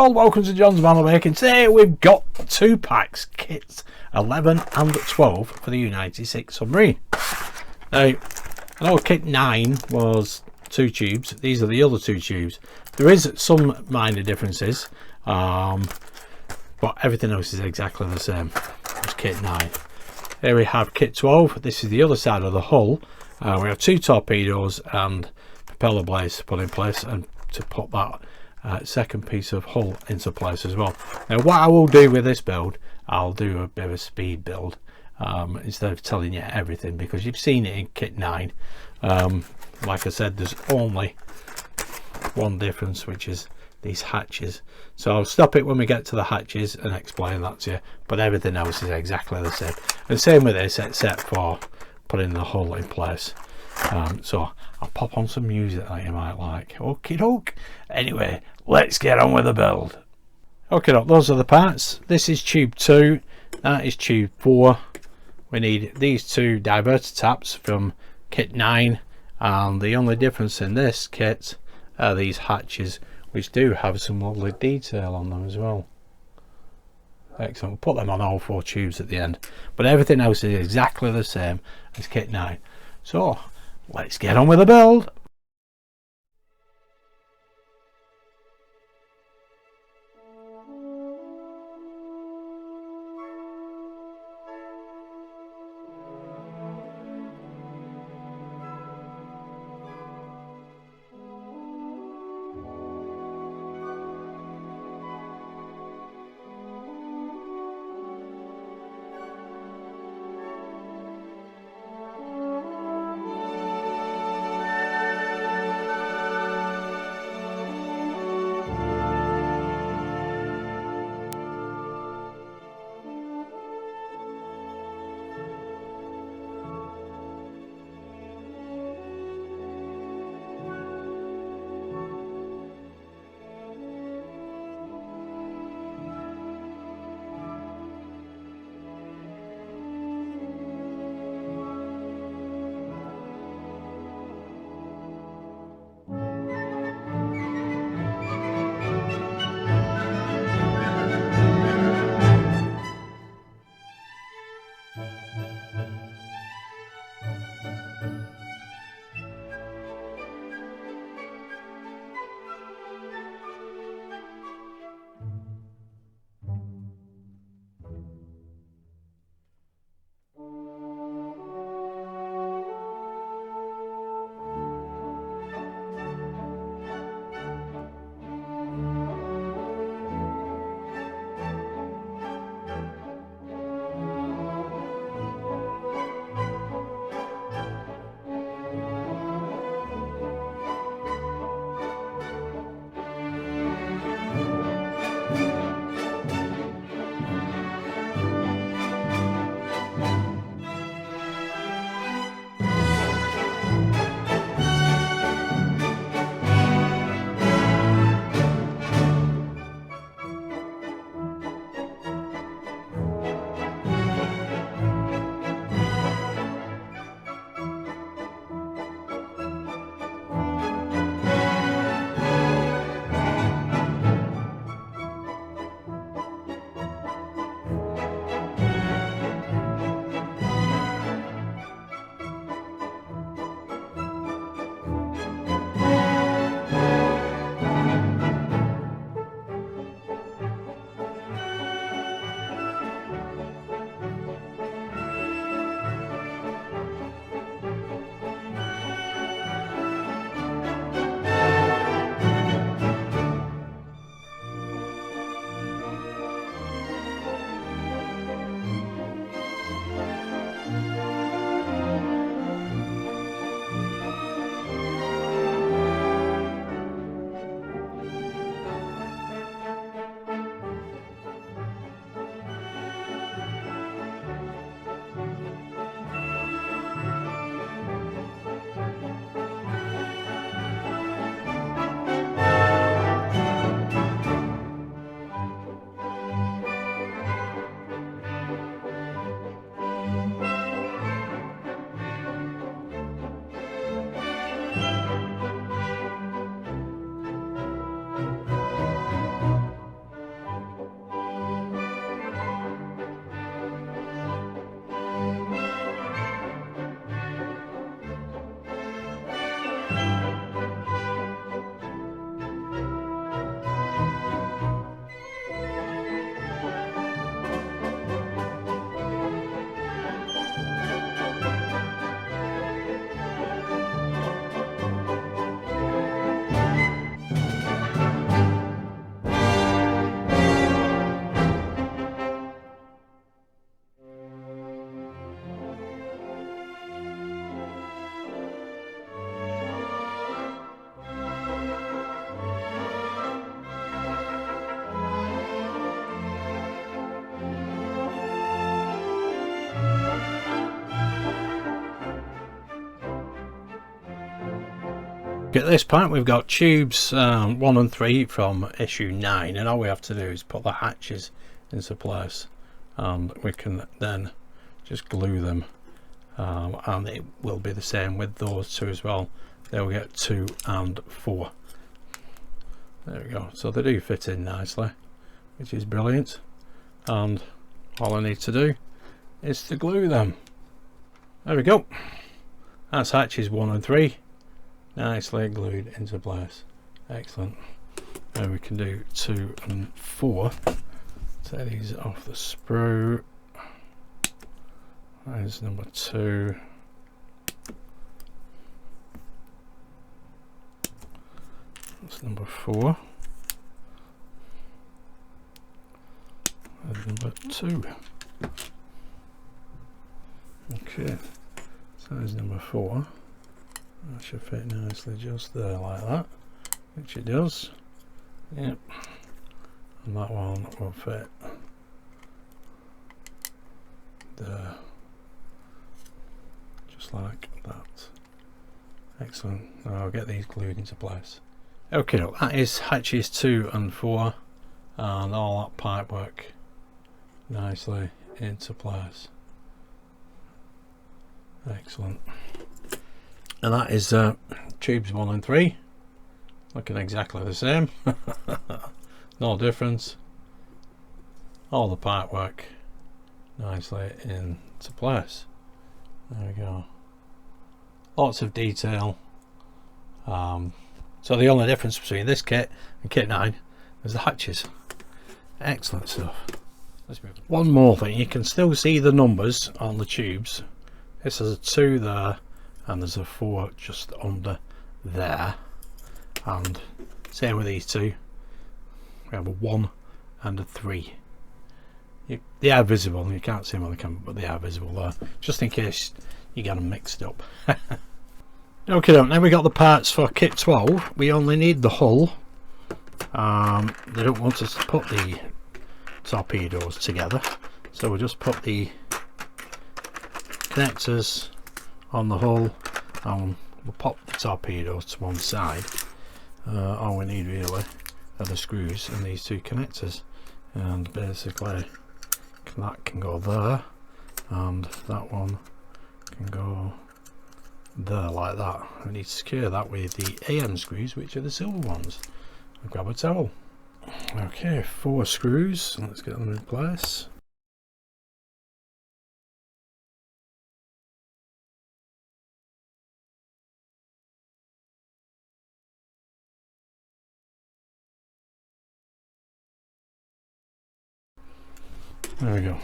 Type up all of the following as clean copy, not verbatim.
all, welcome to John's Manor Making. Today we've got 2 packs, kits 11 and 12 for the U96 submarine. Now, I know kit 9 was 2 tubes, these are the other 2 tubes. There is some minor differences, but everything else is exactly the same as kit 9. Here we have kit 12, this is the other side of the hull. We have 2 torpedoes and propeller blades to put in place and to put that second piece of hull into place as well. Now what I will do with this build, I'll do a bit of a speed build instead of telling you everything, because you've seen it in kit 9. Like I said, there's only one difference, which is these hatches, so I'll stop it when we get to the hatches and explain that to you, but everything else is exactly the same, and same with this except for putting the hull in place. So I'll pop on some music that you might like. Okie doke. Anyway, let's get on with the build. Okay, those are the parts. This is tube 2, that is tube 4. We need these 2 diverter taps from kit 9, and the only difference in this kit are these hatches, which do have some lovely detail on them as well. Excellent. We'll put them on all 4 tubes at the end, but everything else is exactly the same as kit 9. So let's get on with the build. At this point we've got tubes 1 and 3 from issue 9, and all we have to do is put the hatches into place, and we can then just glue them, and it will be the same with those two as well. They'll get 2 and 4. There we go. So they do fit in nicely, which is brilliant, and all I need to do is to glue them. There we go. That's hatches 1 and 3 nicely glued into place. Excellent. Now we can do 2 and 4. Take these off the sprue. There's number 2. That's number 4. There's number 2. Okay, so there's number 4. That should fit nicely just there like that, which it does. Yep. And that one will fit there, just like that. Excellent. Now I'll get these glued into place. Okay, that is hatches 2 and 4, and all that pipe work nicely into place. Excellent. And that is tubes 1 and 3, looking exactly the same. No difference. All the pipe work nicely into place. There we go. Lots of detail. So the only difference between this kit and kit 9 is the hatches. Excellent stuff. Let's move on. One more thing, you can still see the numbers on the tubes. This is a 2 there, and there's a 4 just under there, and same with these two. We have a 1 and a 3. They are visible, you can't see them on the camera, but they are visible there, just in case you get them mixed up. Okay, now we got the parts for kit 12. We only need the hull. They don't want us to put the torpedoes together, so we'll just put the connectors on the hull, and we'll pop the torpedoes to one side. All we need really are the screws and these 2 connectors, and basically that can go there, and that one can go there like that. We need to secure that with the AM screws, which are the silver ones. I'll grab a towel. Okay, 4 screws, let's get them in place. There we go.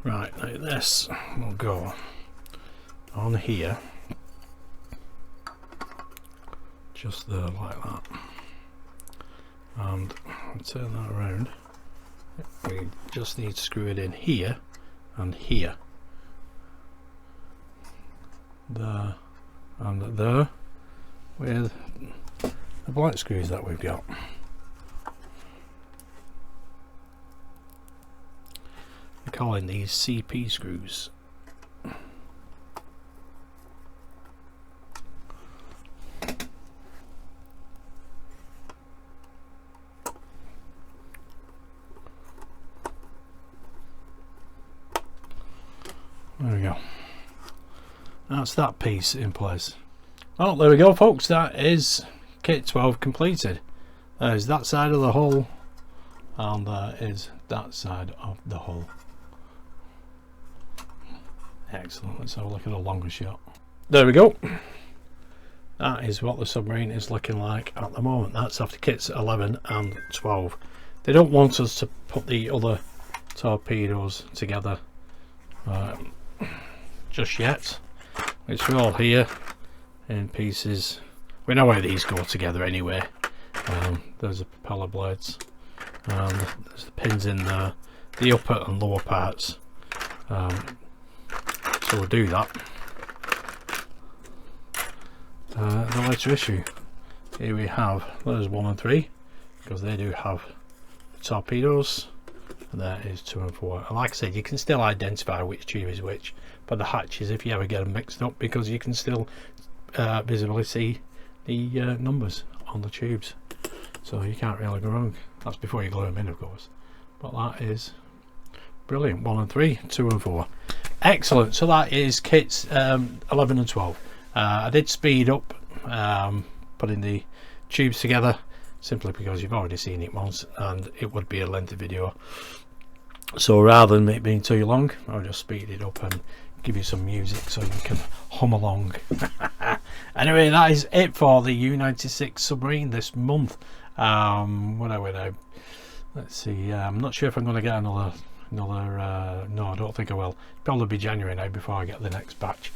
Right, now this will go on here, just there like that, and I'll turn that around. We just need to screw it in here and here, there and there, with the black screws that we've got. We're calling these CP screws. There we go. That's that piece in place. Well, there we go, folks. That is kit 12 completed. There's that side of the hull, and there is that side of the hull. Excellent. Let's have a look at a longer shot. There we go. That is what the submarine is looking like at the moment. That's after kits 11 and 12. They don't want us to put the other torpedoes together just yet. It's all here in pieces. We know where these go together anyway. There's the propeller blades, there's the pins in there, the upper and lower parts. So we'll do that. The later issue, here we have, there's 1 and 3, because they do have torpedoes, and there is 2 and 4. And like I said, you can still identify which tube is which, but the hatches, if you ever get them mixed up, because you can still visibly see the numbers on the tubes, so you can't really go wrong. That's before you glue them in, of course. But that is brilliant. 1 and 3, 2 and 4. Excellent. So that is kits 11 and 12. I did speed up putting the tubes together, simply because you've already seen it once and it would be a lengthy video. So rather than it being too long, I'll just speed it up and give you some music so you can hum along. Anyway, that is it for the U96 submarine this month. What are we now? Let's see. I'm not sure if I'm going to get another. No, I don't think I will. Probably be January now before I get the next batch,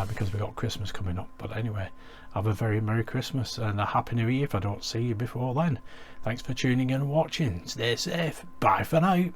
because we've got Christmas coming up. But anyway, have a very Merry Christmas and a Happy New Year if I don't see you before then. Thanks for tuning in and watching. Stay safe. Bye for now.